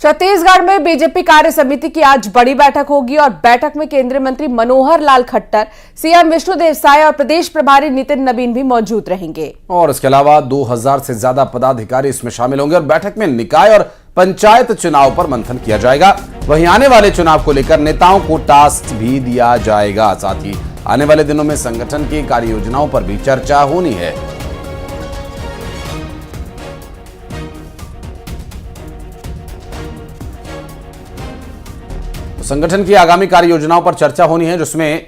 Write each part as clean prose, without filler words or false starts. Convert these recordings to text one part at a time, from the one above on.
छत्तीसगढ़ में बीजेपी कार्य समिति की आज बड़ी बैठक होगी और बैठक में केंद्रीय मंत्री मनोहर लाल खट्टर, सीएम विष्णुदेव साय और प्रदेश प्रभारी नितिन नबीन भी मौजूद रहेंगे। और इसके अलावा 2000 से ज्यादा पदाधिकारी इसमें शामिल होंगे और बैठक में निकाय और पंचायत चुनाव पर मंथन किया जाएगा। वहीं आने वाले चुनाव को लेकर नेताओं को टास्क भी दिया जाएगा। साथ ही आने वाले दिनों में संगठन की कार्य योजनाओं पर भी चर्चा होनी है। संगठन की आगामी कार्य योजनाओं पर चर्चा होनी है, जिसमें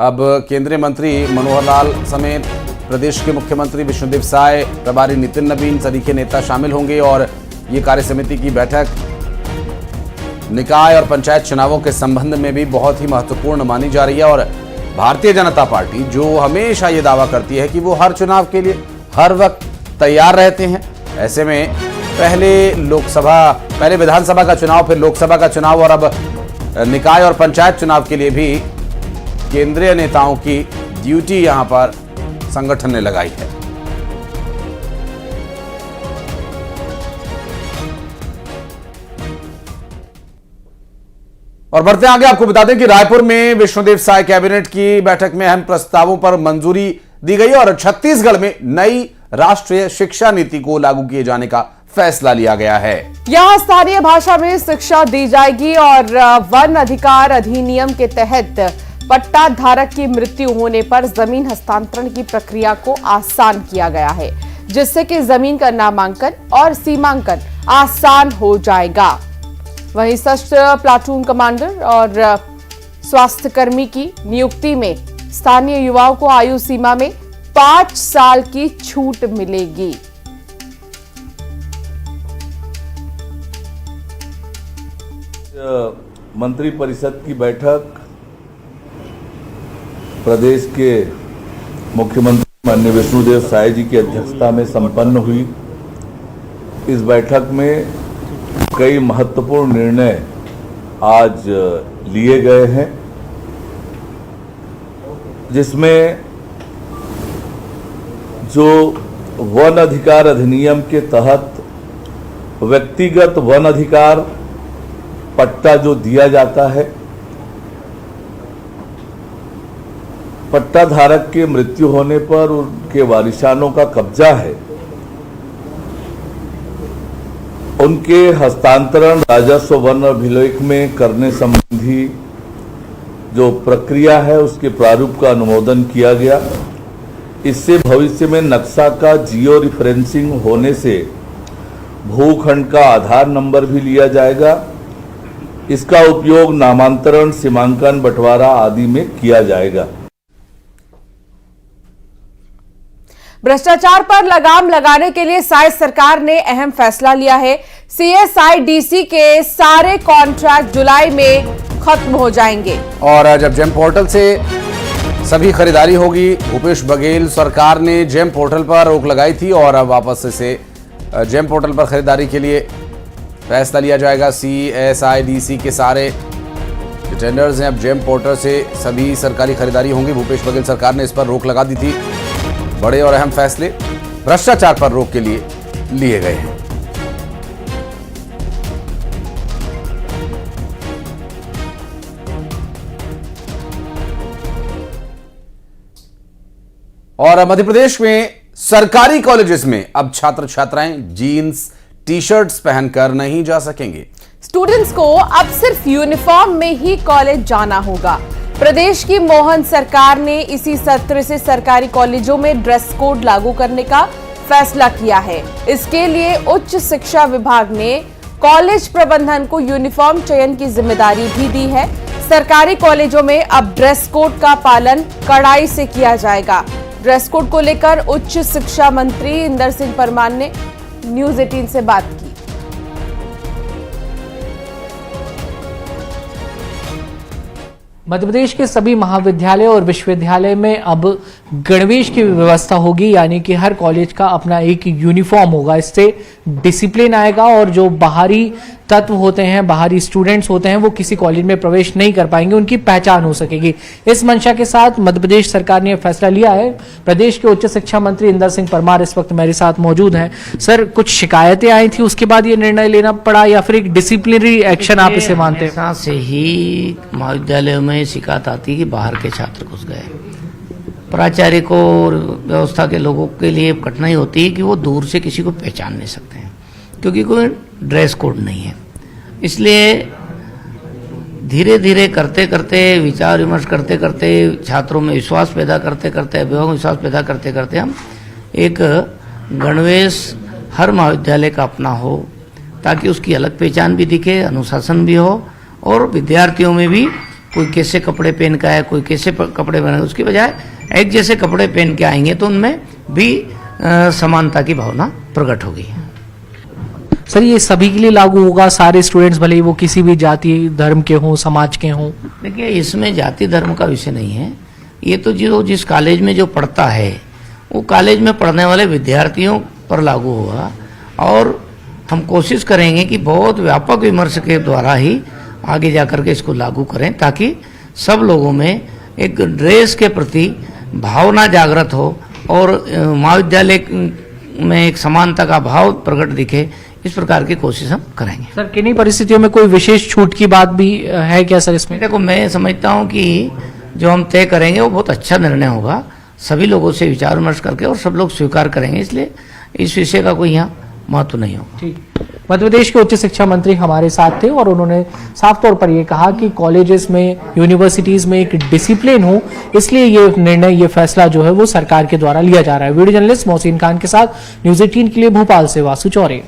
अब केंद्रीय मंत्री मनोहर लाल समेत प्रदेश के मुख्यमंत्री विष्णुदेव साय, प्रभारी नितिन नबीन सरीखे नेता शामिल होंगे। और ये कार्य समिति की बैठक निकाय और पंचायत चुनावों के संबंध में भी बहुत ही महत्वपूर्ण मानी जा रही है। और भारतीय जनता पार्टी जो हमेशा ये दावा करती है कि वो हर चुनाव के लिए हर वक्त तैयार रहते हैं, ऐसे में पहले विधानसभा का चुनाव, फिर लोकसभा का चुनाव और अब निकाय और पंचायत चुनाव के लिए भी केंद्रीय नेताओं की ड्यूटी यहां पर संगठन ने लगाई है। और बढ़ते आगे, आपको बता दें कि रायपुर में विष्णुदेव साय कैबिनेट की बैठक में अहम प्रस्तावों पर मंजूरी दी गई और छत्तीसगढ़ में नई राष्ट्रीय शिक्षा नीति को लागू किए जाने का फैसला लिया गया है। यहां स्थानीय भाषा में शिक्षा दी जाएगी और वन अधिकार अधिनियम के तहत पट्टा धारक की मृत्यु होने पर जमीन हस्तांतरण की प्रक्रिया को आसान किया गया है, जिससे कि जमीन का नामांकन और सीमांकन आसान हो जाएगा। वहीं सशस्त्र प्लाटून कमांडर और स्वास्थ्यकर्मी की नियुक्ति में स्थानीय युवाओं को आयु सीमा में 5 साल की छूट मिलेगी। मंत्रिपरिषद की बैठक प्रदेश के मुख्यमंत्री माननीय विष्णुदेव साय जी की अध्यक्षता में संपन्न हुई। इस बैठक में कई महत्वपूर्ण निर्णय आज लिए गए हैं, जिसमें जो वन अधिकार अधिनियम के तहत व्यक्तिगत वन अधिकार पट्टा जो दिया जाता है, पट्टा धारक के मृत्यु होने पर उनके वारिसानों का कब्जा है, उनके हस्तांतरण राजस्व वन अभिलेख में करने संबंधी जो प्रक्रिया है उसके प्रारूप का अनुमोदन किया गया। इससे भविष्य में नक्शा का जियो रिफरेंसिंग होने से भूखंड का आधार नंबर भी लिया जाएगा। इसका उपयोग नामांतरण, सीमांकन, बंटवारा आदि में किया जाएगा। भ्रष्टाचार पर लगाम लगाने के लिए साय सरकार ने अहम फैसला लिया है। CSIDC के सारे कॉन्ट्रैक्ट जुलाई में खत्म हो जाएंगे और जब जेम पोर्टल से सभी खरीदारी होगी, भूपेश बघेल सरकार ने जेम पोर्टल पर रोक लगाई थी और अब वापस से जेम पोर्टल पर खरीदारी के लिए फैसला लिया जाएगा। CSIDC के सारे टेंडर्स हैं, अब जेम पोर्टल से सभी सरकारी खरीदारी होंगी। भूपेश बघेल सरकार ने इस पर रोक लगा दी थी। बड़े और अहम फैसले भ्रष्टाचार पर रोक के लिए लिए गए हैं। और मध्य प्रदेश में सरकारी कॉलेजेस में अब छात्र छात्राएं जीन्स टी शर्ट्स पहनकर नहीं जा सकेंगे। स्टूडेंट्स को अब सिर्फ यूनिफॉर्म में ही कॉलेज जाना होगा। प्रदेश की मोहन सरकार ने इसी सत्र से सरकारी कॉलेजों में ड्रेस कोड लागू करने का फैसला किया है। इसके लिए उच्च शिक्षा विभाग ने कॉलेज प्रबंधन को यूनिफॉर्म चयन की जिम्मेदारी भी दी है। सरकारी कॉलेजों में अब ड्रेस कोड का पालन कड़ाई से किया जाएगा। ड्रेस कोड को लेकर उच्च शिक्षा मंत्री इंदर सिंह परमार ने न्यूज 18 से बात की। मध्य प्रदेश के सभी महाविद्यालय और विश्वविद्यालय में अब गणवेश की व्यवस्था होगी, यानी कि हर कॉलेज का अपना एक यूनिफॉर्म होगा। इससे डिसिप्लिन आएगा और जो बाहरी तत्व होते हैं, बाहरी स्टूडेंट्स होते हैं, वो किसी कॉलेज में प्रवेश नहीं कर पाएंगे, उनकी पहचान हो सकेगी। इस मंशा के साथ मध्य प्रदेश सरकार ने यह फैसला लिया है। प्रदेश के उच्च शिक्षा मंत्री इंदर सिंह परमार इस वक्त मेरे साथ मौजूद हैं। सर, कुछ शिकायतें आई थी, उसके बाद ये निर्णय लेना पड़ा या फिर एक डिसिप्लिनरी एक्शन आप इसे मानते हैं? हमेशा से ही महाविद्यालयों में शिकायत आती है कि बाहर के छात्र घुस गए। प्राचार्य को और व्यवस्था के लोगों के लिए कठिनाई होती है कि वो दूर से किसी को पहचान नहीं सकते हैं, क्योंकि कोई ड्रेस कोड नहीं है। इसलिए धीरे धीरे करते करते, विचार विमर्श करते करते, छात्रों में विश्वास पैदा करते करते, अभिभावक विश्वास पैदा करते करते हम एक गणवेश हर महाविद्यालय का अपना हो, ताकि उसकी अलग पहचान भी दिखे, अनुशासन भी हो, और विद्यार्थियों में भी कोई कैसे कपड़े पहन के आए, कोई कैसे कपड़े पहने, उसकी बजाय एक जैसे कपड़े पहन के आएंगे तो उनमें भी समानता की भावना प्रकट होगी। सर, ये सभी के लिए लागू होगा? सारे स्टूडेंट्स, भले ही वो किसी भी जाति धर्म के हों, समाज के हों? देखिए, इसमें जाति धर्म का विषय नहीं है। ये तो जो जिस कॉलेज में जो पढ़ता है वो कॉलेज में पढ़ने वाले विद्यार्थियों पर लागू होगा, और हम कोशिश करेंगे कि बहुत व्यापक विमर्श के द्वारा ही आगे जाकर के इसको लागू करें, ताकि सब लोगों में एक ड्रेस के प्रति भावना जागृत हो और महाविद्यालय में एक समानता का भाव प्रकट दिखे। इस प्रकार की कोशिश हम करेंगे। सर, किन्हीं परिस्थितियों में कोई विशेष छूट की बात भी है क्या सर इसमें? देखो, मैं समझता हूँ कि जो हम तय करेंगे वो बहुत अच्छा निर्णय होगा, सभी लोगों से विचार विमर्श करके, और सब लोग स्वीकार करेंगे। इसलिए इस विषय का कोई यहाँ महत्व नहीं होगा। ठीक। मध्य प्रदेश के उच्च शिक्षा मंत्री हमारे साथ थे और उन्होंने साफ तौर पर यह कहा कि कॉलेजेस में, यूनिवर्सिटीज में एक डिसिप्लिन हो, इसलिए ये निर्णय, ये फैसला जो है वो सरकार के द्वारा लिया जा रहा है। वीडियो जर्नलिस्ट मोहसिन खान के साथ न्यूज़ 18 के लिए भोपाल से वासु चौरे।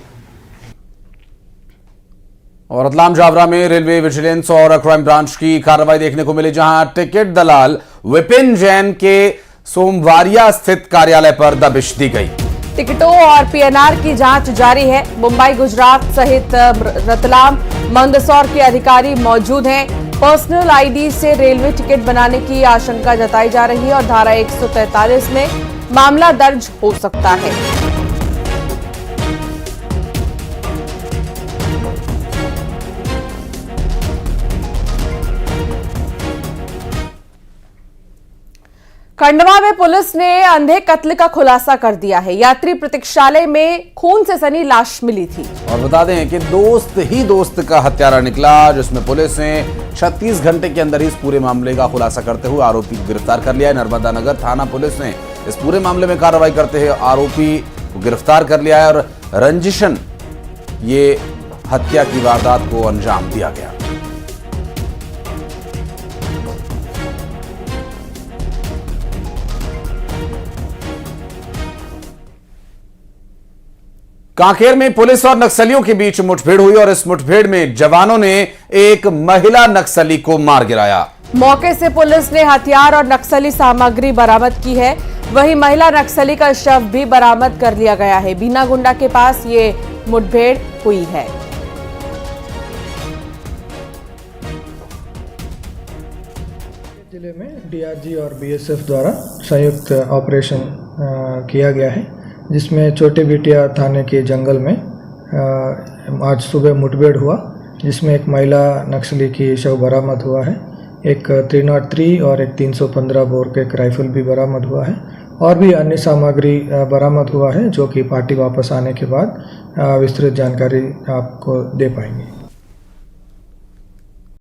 और रतलाम जावरा में रेलवे विजिलेंस और क्राइम ब्रांच की कार्रवाई देखने को मिली, जहां टिकट दलाल विपिन जैन के सोमवारिया स्थित कार्यालय पर दबिश दी गई। टिकटों और पीएनआर की जांच जारी है। मुंबई, गुजरात सहित रतलाम, मंदसौर के अधिकारी मौजूद हैं। पर्सनल आईडी से रेलवे टिकट बनाने की आशंका जताई जा रही है और धारा 143 में मामला दर्ज हो सकता है। खंडवा में पुलिस ने अंधे कत्ल का खुलासा कर दिया है। यात्री प्रतीक्षालय में खून से सनी लाश मिली थी। और बता दें कि दोस्त ही दोस्त का हत्यारा निकला, जिसमें पुलिस ने 36 घंटे के अंदर ही इस पूरे मामले का खुलासा करते हुए आरोपी को गिरफ्तार कर लिया है। नर्मदा नगर थाना पुलिस ने इस पूरे मामले में कार्रवाई करते हुए आरोपी को गिरफ्तार कर लिया है और रंजिशन ये हत्या की वारदात को अंजाम दिया गया। कांकेर में पुलिस और नक्सलियों के बीच मुठभेड़ हुई और इस मुठभेड़ में जवानों ने एक महिला नक्सली को मार गिराया। मौके से पुलिस ने हथियार और नक्सली सामग्री बरामद की है। वहीं महिला नक्सली का शव भी बरामद कर लिया गया है। बीनागुंडा के पास ये मुठभेड़ हुई है। जिले में डीआरजी और बीएसएफ द्वारा संयुक्त ऑपरेशन किया गया है, जिसमें छोटे बिटिया थाने के जंगल में आज सुबह मुठभेड़ हुआ, जिसमें एक महिला नक्सली की शव बरामद हुआ है। एक 303 और एक 315 बोर के एक राइफल भी बरामद हुआ है और भी अन्य सामग्री बरामद हुआ है, जो कि पार्टी वापस आने के बाद विस्तृत जानकारी आपको दे पाएंगे।